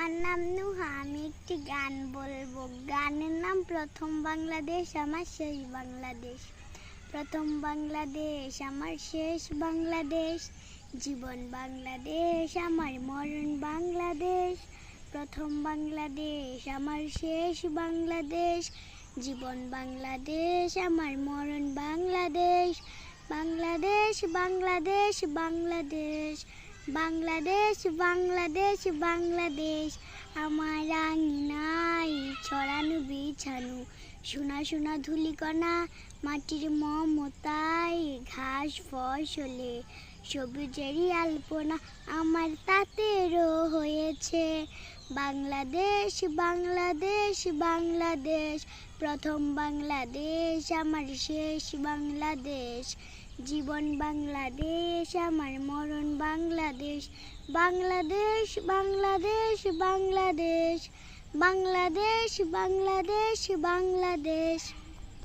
আমার নাম নুহা। আমি একটি গান বলবো। গানের নাম প্রথম বাংলাদেশ আমার শেষ বাংলাদেশ। প্রথম বাংলাদেশ আমার শেষ বাংলাদেশ, জীবন বাংলাদেশ আমার মরণ বাংলাদেশ। প্রথম বাংলাদেশ আমার শেষ বাংলাদেশ, জীবন বাংলাদেশ আমার মরণ বাংলাদেশ। বাংলাদেশ বাংলাদেশ বাংলাদেশ, বাংলাদেশ বাংলাদেশ বাংলাদেশ। আমার আঙিনায় ছড়ানো বিছানো সোনা সোনা ধূলিকণা, মাটির মমতায় ঘাস ফসলে সবুজেরই আলপনা আমার তাতেরও হয়েছে। বাংলাদেশ বাংলাদেশ বাংলাদেশ, প্রথম বাংলাদেশ আমার শেষ বাংলাদেশ, জীবন বাংলাদেশ আমার মরণ বাংলাদেশ। বাংলাদেশ বাংলাদেশ বাংলাদেশ, বাংলাদেশ বাংলাদেশ বাংলাদেশ।